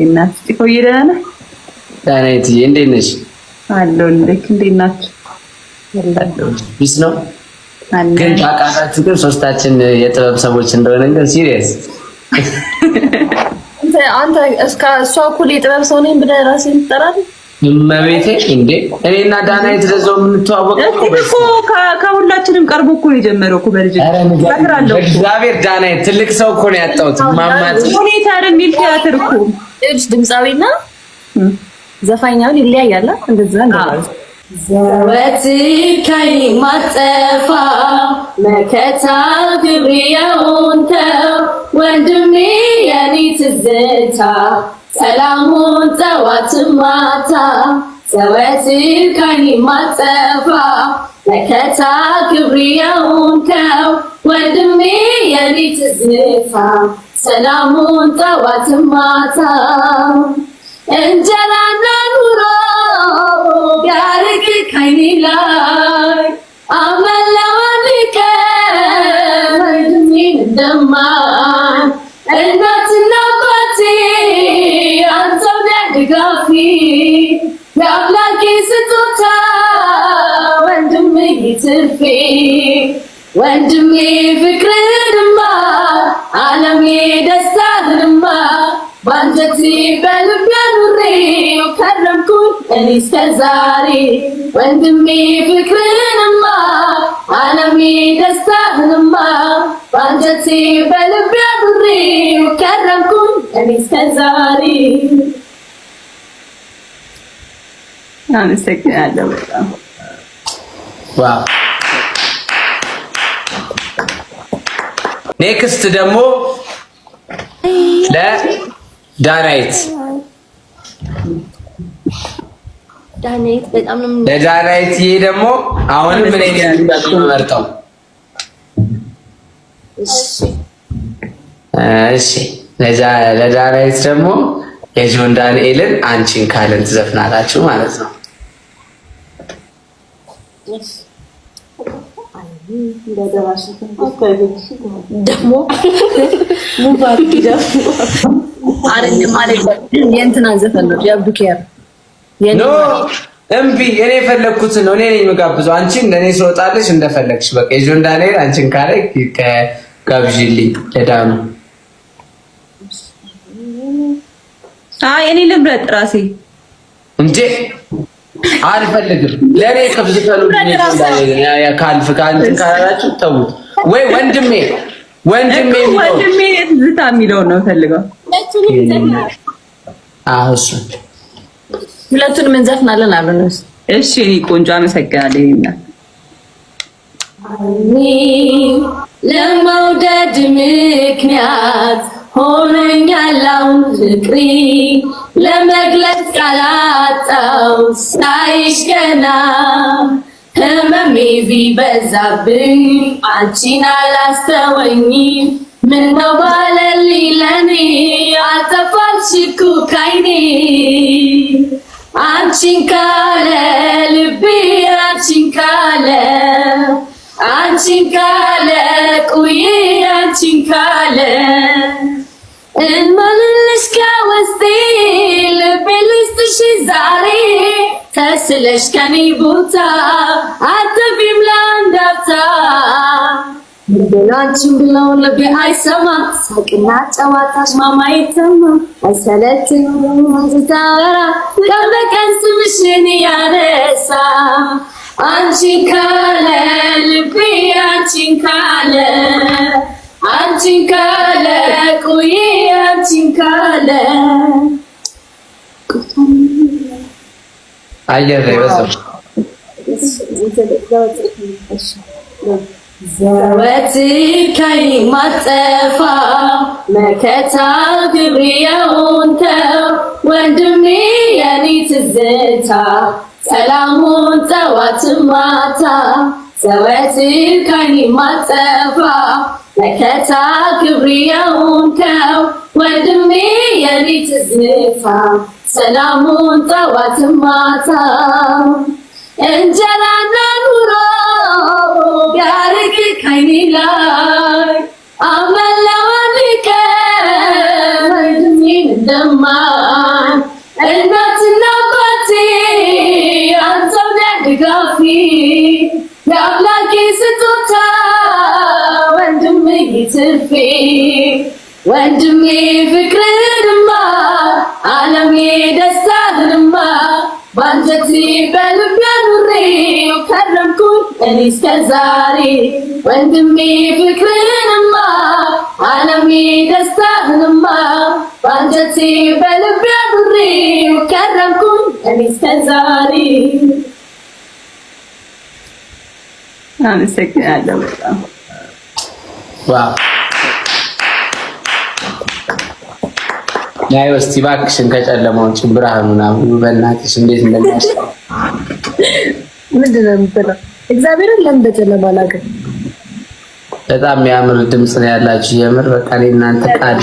እና ሲቆይራና ዳናይት እንዴት ነሽ? አለሁልህ። እንዴት ናችሁ? ቢስ ነው ግን ታውቃላችሁ ግን ሶስታችን የጥበብ ሰዎች እንደሆነ ግን ሲሪየስ አንተ እስከ እሷ እኩል የጥበብ ሰው ነኝ ብለህ ራስህን ትጠራለህ? እመቤቴ እንዴ እኔና ዳናይት ለዛው የምንተዋወቀው እኮ ከሁላችንም ቀርቦ እኮ ነው የጀመረው እኮ በልጅ እግዚአብሔር ዳናይት ትልቅ ሰው እኮ ነው ያጣሁት። ማማት ሁኔታ አይደል ሚል ቲያትር እኮ ድምጻዊና ዘፋኛውን ይለያያል እንደዛ ነው። ዘወትር ማጠፋ መከታ ግብሪያውንተው ወንድሜ የኔ ትዝታ ሰላሙን ጠዋት ማታ ዘወትር ማጠፋ መከታ ግብሪያውንተው ወንድሜ የኔ ትዝታ ሰላሙን ጠዋት ማታ እንጀራና ኑሮ ያርቅ ከኔ ላይ አመለዋልከ ወንድሜን እንደማን እናትና አባቴ አንተው ደግጋፊ የአምላኬ ስጦታ ወንድሜ ትርፌ ወንድሜ ፍቅርንማ ዓለሜ ደስታንማ ባንጀቴ በልቤ ኑሬው ከረምኩኝ እኔ እስከ ዛሬ ወንድሜ ፍቅርንማ ዓለሜ ደስታንማ ባንጀቴ በልቤ ኑሬው ከረምኩኝ እኔ እስከ ዛሬ። አመሰግናለሁ በጣም ዋው። ኔክስት ደግሞ ለዳናይት በጣም ነው ለዳናይት ይሄ ደግሞ አሁንም ምን አይነት መርጠው እሺ ለዳናይት ደግሞ የጆን ዳንኤልን አንቺን ካለን ትዘፍናላችሁ ማለት ነው። ደግሞ ሙባረክ የእንትና ዘፈን ነው የአብዱኪያር ኖ እምቢ እኔ የፈለኩት ነው። እኔ ነኝ የምጋብዘው። አንቺ እንደኔ ስወጣለሽ እንደፈለግሽ በቃ የጆን ዳንኤል አንቺን ካለ ጋብዥልኝ ለዳኑ። አይ እኔ ልምረጥ ራሴ እንዴ አልፈልግም። ለኔ ከብዝፈሉ ያ ካልፍ ካንትን ካላችሁ ተውት። ወይ ወንድሜ ትዝታ የሚለው ነው ፈልገው። እሱ ሁለቱንም እንዘፍናለን አሉንስ። እሺ እኔ ቆንጆ አመሰግናለሁ። ይሄና ለመውደድ ምክንያት ሆነኛል አሁን ፍቅሪ ለመግለጽ ቃላጣው ሳይሽ ገና ህመሜ ቢበዛብኝ አንቺን አላስተወኝም ምነው ባለልኝ ለኔ አልጠፋልሽ እኮ ካይኔ አንቺን ካለ ልቤ አንቺን ካለ ቁዬ አንቺን ካለ እንመልልሽ ከውስጤ ልቤ ልስጥሽ ዛሬ ተስለሽ ከኔ ቦታ አትጠፊም ለአንድ አፍታ አንቺን ብለው ልቤ አይሰማ ሳቅና ጨዋታሽ ማማ ይተማ አይሰለችም ስታወራ ቀን በቀን ስምሽን ያነሳ አንቺን ካለ ልቤ አንቺን ካለ ቁዬ አንቺን ካለ አየር ላይ በሰው ዘወትር ማጠፋ መከታ ግብሪያውንተው ወንድሜ የኔ ትዝታ ሰላሙን ጠዋት ማታ ዘወትር ማጠፋ መከታ ግብሪያውንተው ወንድሜ የኔ ትዝታ ሰላሙን ጠዋት ማታ እንጀራና ኑሮ ያርቅ ከኔ ላይ አመለዋልከ ወንድሜን እንደማ ድጋፊ የአምላኬ ስጦታ ወንድሜ ትርፌ ወንድሜ ፍቅርንማ ዓለሜ ደስታንማ ባንጀቴ በልቤ ኑሬው ከረምኩኝ እኔ እስከ ዛሬ ወንድሜ ፍቅርንማ ዓለሜ ደስታንማ ባንጀቴ በልቤ ኑሬው ከረምኩኝ እኔ እስከ ዛሬ። አመሰግናለሁ በጣም ዋው። ናይ እስቲ እባክሽን ከጨለማው ብርሃኑና በእናትሽ እንዴት እንደሚያስጠላ ምንድን ነው የምትለው? እግዚአብሔርን ለምን በጨለማ ላገኝ? በጣም የሚያምር ድምጽ ነው ያላችሁ የምር በቃ እናንተ ቃል